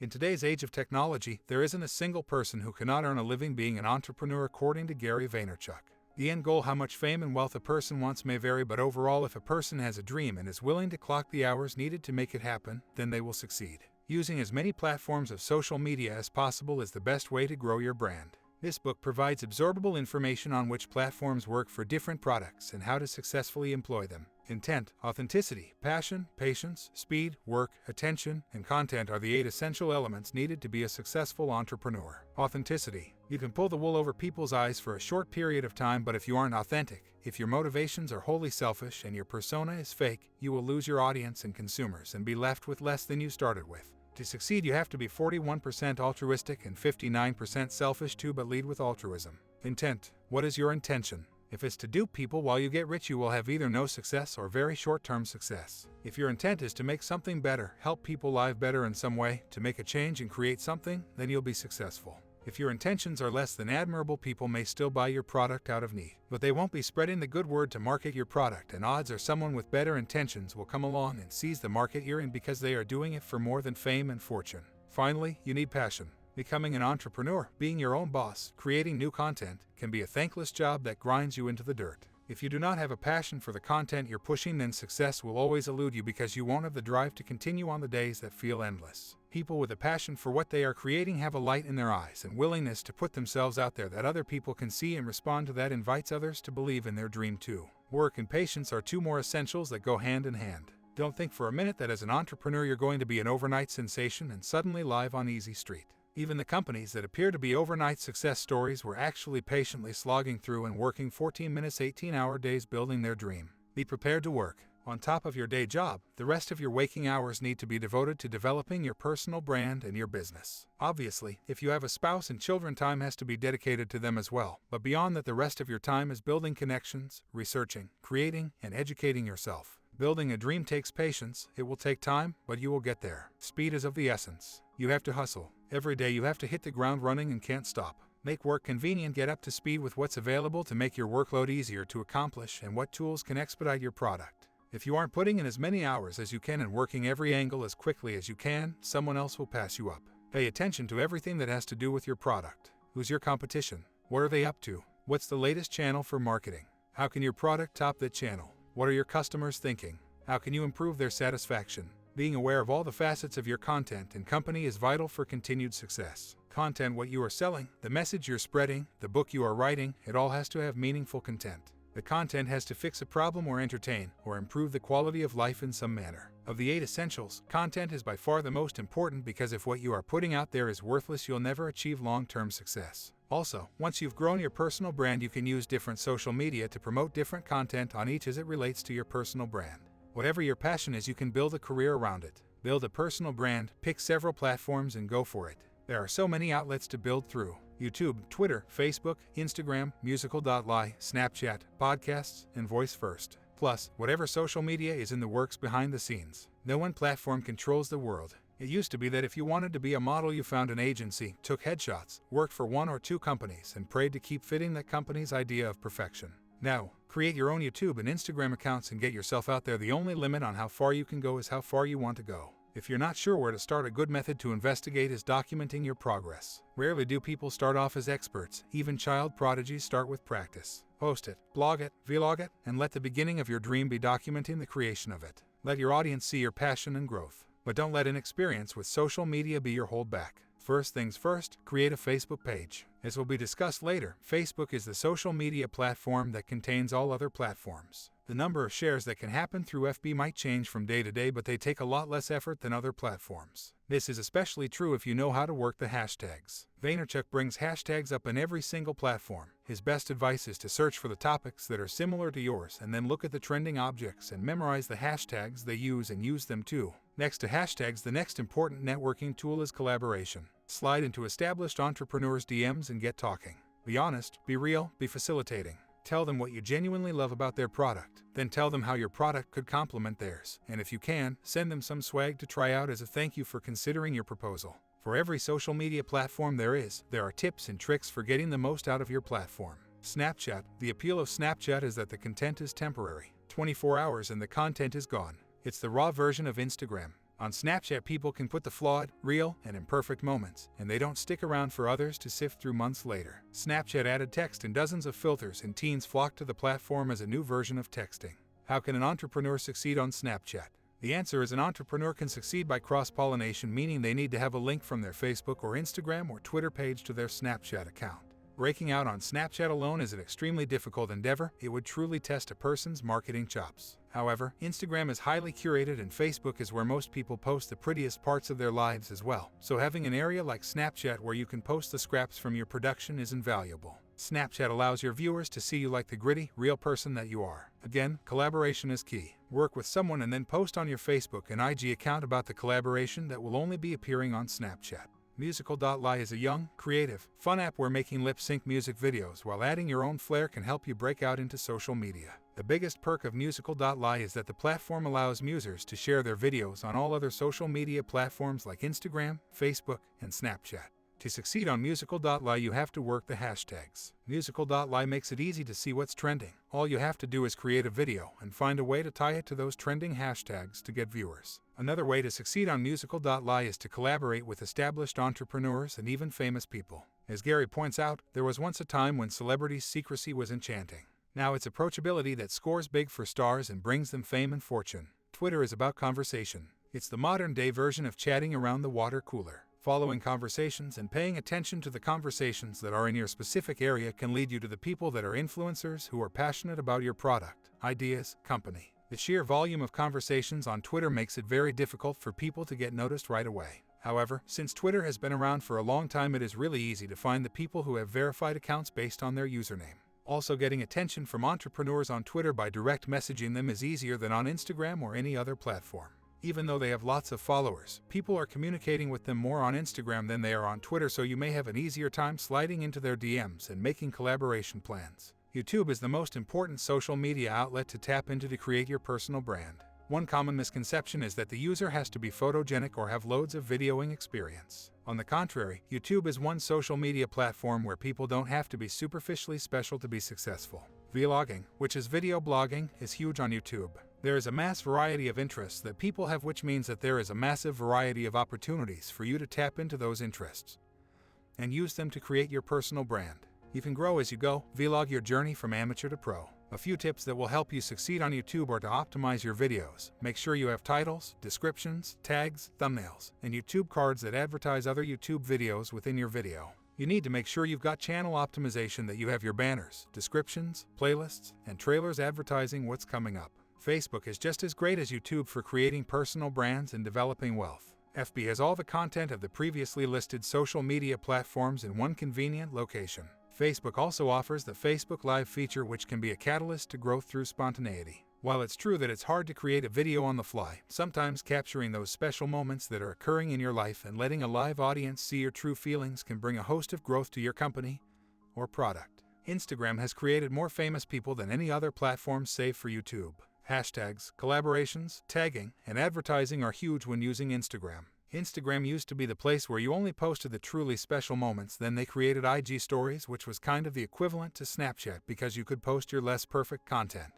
In today's age of technology, there isn't a single person who cannot earn a living being an entrepreneur, according to Gary Vaynerchuk. The end goal, how much fame and wealth a person wants, may vary, but overall, if a person has a dream and is willing to clock the hours needed to make it happen, then they will succeed. Using as many platforms of social media as possible is the best way to grow your brand. This book provides absorbable information on which platforms work for different products and how to successfully employ them. Intent, authenticity, passion, patience, speed, work, attention, and content are the 8 essential elements needed to be a successful entrepreneur. Authenticity. You can pull the wool over people's eyes for a short period of time, but if you aren't authentic, if your motivations are wholly selfish and your persona is fake, you will lose your audience and consumers and be left with less than you started with. To succeed, you have to be 41% altruistic and 59% selfish too, but lead with altruism. Intent. What is your intention? If it's to dupe people while you get rich, you will have either no success or very short-term success. If your intent is to make something better, help people live better in some way, to make a change and create something, then you'll be successful. If your intentions are less than admirable, people may still buy your product out of need, but they won't be spreading the good word to market your product, and odds are someone with better intentions will come along and seize the market you're in because they are doing it for more than fame and fortune. Finally, you need passion. Becoming an entrepreneur, being your own boss, creating new content, can be a thankless job that grinds you into the dirt. If you do not have a passion for the content you're pushing, then success will always elude you because you won't have the drive to continue on the days that feel endless. People with a passion for what they are creating have a light in their eyes and willingness to put themselves out there that other people can see and respond to. That invites others to believe in their dream too. Work and patience are 2 more essentials that go hand in hand. Don't think for a minute that as an entrepreneur you're going to be an overnight sensation and suddenly live on Easy Street. Even the companies that appear to be overnight success stories were actually patiently slogging through and working 14 minutes, 18-hour days building their dream. Be prepared to work. On top of your day job, the rest of your waking hours need to be devoted to developing your personal brand and your business. Obviously, if you have a spouse and children, time has to be dedicated to them as well. But beyond that, the rest of your time is building connections, researching, creating, and educating yourself. Building a dream takes patience. It will take time, but you will get there. Speed is of the essence. You have to hustle. Every day you have to hit the ground running and can't stop. Make work convenient. Get up to speed with what's available to make your workload easier to accomplish and what tools can expedite your product. If you aren't putting in as many hours as you can and working every angle as quickly as you can, someone else will pass you up. Pay attention to everything that has to do with your product. Who's your competition? What are they up to? What's the latest channel for marketing? How can your product top that channel? What are your customers thinking? How can you improve their satisfaction? Being aware of all the facets of your content and company is vital for continued success. Content, what you are selling, the message you're spreading, the book you are writing, it all has to have meaningful content. The content has to fix a problem or entertain or improve the quality of life in some manner. Of the 8 essentials, content is by far the most important because if what you are putting out there is worthless, you'll never achieve long-term success. Also, once you've grown your personal brand, you can use different social media to promote different content on each as it relates to your personal brand. Whatever your passion is, you can build a career around it. Build a personal brand, pick several platforms and go for it. There are so many outlets to build through. YouTube, Twitter, Facebook, Instagram, Musical.ly, Snapchat, podcasts, and Voice First. Plus, whatever social media is in the works behind the scenes. No one platform controls the world. It used to be that if you wanted to be a model, you found an agency, took headshots, worked for 1 or 2 companies, and prayed to keep fitting that company's idea of perfection. Now, create your own YouTube and Instagram accounts and get yourself out there. The only limit on how far you can go is how far you want to go. If you're not sure where to start, a good method to investigate is documenting your progress. Rarely do people start off as experts. Even child prodigies start with practice. Post it, blog it, vlog it, and let the beginning of your dream be documenting the creation of it. Let your audience see your passion and growth. But don't let inexperience with social media be your holdback. First things first, create a Facebook page. As will be discussed later, Facebook is the social media platform that contains all other platforms. The number of shares that can happen through FB might change from day to day, but they take a lot less effort than other platforms. This is especially true if you know how to work the hashtags. Vaynerchuk brings hashtags up in every single platform. His best advice is to search for the topics that are similar to yours and then look at the trending objects and memorize the hashtags they use and use them too. Next to hashtags, the next important networking tool is collaboration. Slide into established entrepreneurs' DMs and get talking. Be honest, be real, be facilitating. Tell them what you genuinely love about their product. Then tell them how your product could complement theirs. And if you can, send them some swag to try out as a thank you for considering your proposal. For every social media platform there are tips and tricks for getting the most out of your platform. Snapchat. The appeal of Snapchat is that the content is temporary. 24 hours and the content is gone. It's the raw version of Instagram. On Snapchat, people can put the flawed, real, and imperfect moments, and they don't stick around for others to sift through months later. Snapchat added text and dozens of filters, and teens flock to the platform as a new version of texting. How can an entrepreneur succeed on Snapchat? The answer is an entrepreneur can succeed by cross-pollination, meaning they need to have a link from their Facebook or Instagram or Twitter page to their Snapchat account. Breaking out on Snapchat alone is an extremely difficult endeavor. It would truly test a person's marketing chops. However, Instagram is highly curated and Facebook is where most people post the prettiest parts of their lives as well. So having an area like Snapchat where you can post the scraps from your production is invaluable. Snapchat allows your viewers to see you like the gritty, real person that you are. Again, collaboration is key. Work with someone and then post on your Facebook and IG account about the collaboration that will only be appearing on Snapchat. Musical.ly is a young, creative, fun app where making lip-sync music videos while adding your own flair can help you break out into social media. The biggest perk of Musical.ly is that the platform allows users to share their videos on all other social media platforms like Instagram, Facebook, and Snapchat. To succeed on Musical.ly, you have to work the hashtags. Musical.ly makes it easy to see what's trending. All you have to do is create a video and find a way to tie it to those trending hashtags to get viewers. Another way to succeed on Musical.ly is to collaborate with established entrepreneurs and even famous people. As Gary points out, there was once a time when celebrities' secrecy was enchanting. Now it's approachability that scores big for stars and brings them fame and fortune. Twitter is about conversation. It's the modern-day version of chatting around the water cooler. Following conversations and paying attention to the conversations that are in your specific area can lead you to the people that are influencers who are passionate about your product, ideas, company. The sheer volume of conversations on Twitter makes it very difficult for people to get noticed right away. However, since Twitter has been around for a long time, it is really easy to find the people who have verified accounts based on their username. Also, getting attention from entrepreneurs on Twitter by direct messaging them is easier than on Instagram or any other platform. Even though they have lots of followers, people are communicating with them more on Instagram than they are on Twitter, so you may have an easier time sliding into their DMs and making collaboration plans. YouTube is the most important social media outlet to tap into to create your personal brand. One common misconception is that the user has to be photogenic or have loads of videoing experience. On the contrary, YouTube is one social media platform where people don't have to be superficially special to be successful. Vlogging, which is video blogging, is huge on YouTube. There is a mass variety of interests that people have, which means that there is a massive variety of opportunities for you to tap into those interests and use them to create your personal brand. You can grow as you go. Vlog your journey from amateur to pro. A few tips that will help you succeed on YouTube are to optimize your videos. Make sure you have titles, descriptions, tags, thumbnails, and YouTube cards that advertise other YouTube videos within your video. You need to make sure you've got channel optimization, that you have your banners, descriptions, playlists, and trailers advertising what's coming up. Facebook is just as great as YouTube for creating personal brands and developing wealth. FB has all the content of the previously listed social media platforms in one convenient location. Facebook also offers the Facebook Live feature, which can be a catalyst to growth through spontaneity. While it's true that it's hard to create a video on the fly, sometimes capturing those special moments that are occurring in your life and letting a live audience see your true feelings can bring a host of growth to your company or product. Instagram has created more famous people than any other platform save for YouTube. Hashtags, collaborations, tagging, and advertising are huge when using Instagram. Instagram used to be the place where you only posted the truly special moments. Then they created IG Stories, which was kind of the equivalent to Snapchat because you could post your less perfect content,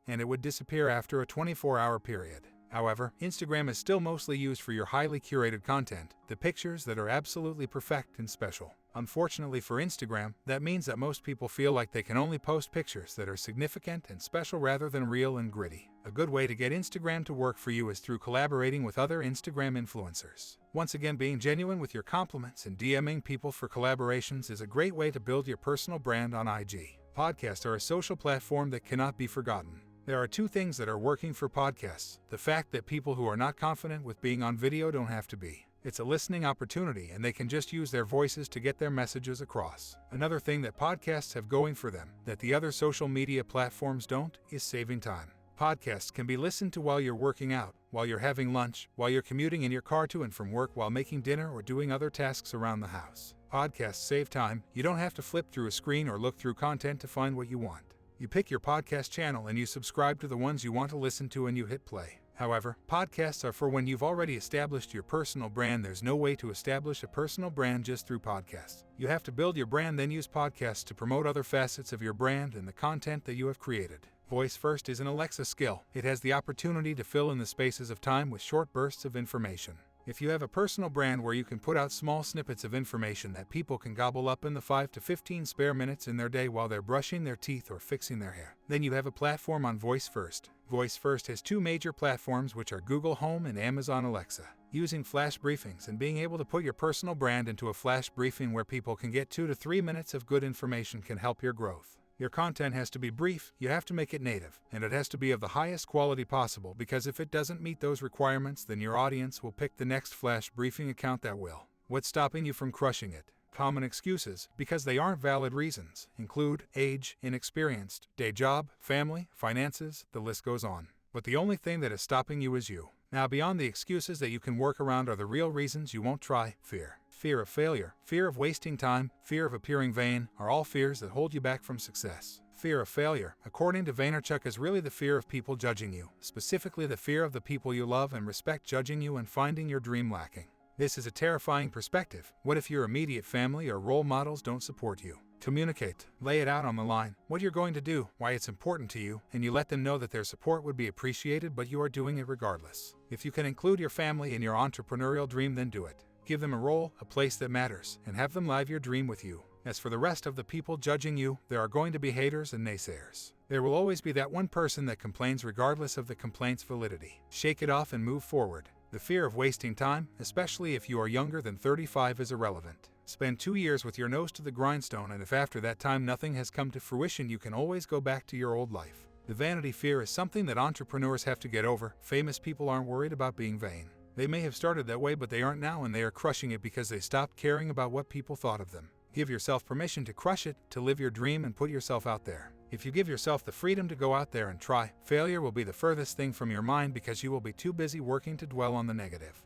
and it would disappear after a 24-hour period. However, Instagram is still mostly used for your highly curated content, the pictures that are absolutely perfect and special. Unfortunately for Instagram, that means that most people feel like they can only post pictures that are significant and special rather than real and gritty. A good way to get Instagram to work for you is through collaborating with other Instagram influencers. Once again, being genuine with your compliments and DMing people for collaborations is a great way to build your personal brand on IG. Podcasts are a social platform that cannot be forgotten. There are two things that are working for podcasts: the fact that people who are not confident with being on video don't have to be. It's a listening opportunity and they can just use their voices to get their messages across. Another thing that podcasts have going for them that the other social media platforms don't is saving time. Podcasts can be listened to while you're working out, while you're having lunch, while you're commuting in your car to and from work, while making dinner or doing other tasks around the house. Podcasts save time. You don't have to flip through a screen or look through content to find what you want. You pick your podcast channel and you subscribe to the ones you want to listen to and you hit play. However, podcasts are for when you've already established your personal brand. There's no way to establish a personal brand just through podcasts. You have to build your brand, then use podcasts to promote other facets of your brand and the content that you have created. Voice First is an Alexa skill. It has the opportunity to fill in the spaces of time with short bursts of information. If you have a personal brand where you can put out small snippets of information that people can gobble up in the 5 to 15 spare minutes in their day while they're brushing their teeth or fixing their hair, then you have a platform on Voice First. Voice First has two major platforms, which are Google Home and Amazon Alexa. Using flash briefings and being able to put your personal brand into a flash briefing where people can get 2 to 3 minutes of good information can help your growth. Your content has to be brief, you have to make it native, and it has to be of the highest quality possible, because if it doesn't meet those requirements, then your audience will pick the next flash briefing account that will. What's stopping you from crushing it? Common excuses, because they aren't valid reasons, include age, inexperienced, day job, family, finances, the list goes on. But the only thing that is stopping you is you. Now, beyond the excuses that you can work around are the real reasons you won't try. Fear of failure, fear of wasting time, fear of appearing vain are all fears that hold you back from success. Fear of failure, according to Vaynerchuk, is really the fear of people judging you, specifically the fear of the people you love and respect judging you and finding your dream lacking. This is a terrifying perspective. What if your immediate family or role models don't support you? Communicate. Lay it out on the line, what you're going to do, why it's important to you, and you let them know that their support would be appreciated, but you are doing it regardless. If you can include your family in your entrepreneurial dream, then do it. Give them a role, a place that matters, and have them live your dream with you. As for the rest of the people judging you, there are going to be haters and naysayers. There will always be that one person that complains regardless of the complaint's validity. Shake it off and move forward. The fear of wasting time, especially if you are younger than 35, is irrelevant. Spend 2 years with your nose to the grindstone, and if after that time nothing has come to fruition, you can always go back to your old life. The vanity fear is something that entrepreneurs have to get over. Famous people aren't worried about being vain. They may have started that way, but they aren't now, and they are crushing it because they stopped caring about what people thought of them. Give yourself permission to crush it, to live your dream and put yourself out there. If you give yourself the freedom to go out there and try, failure will be the furthest thing from your mind because you will be too busy working to dwell on the negative.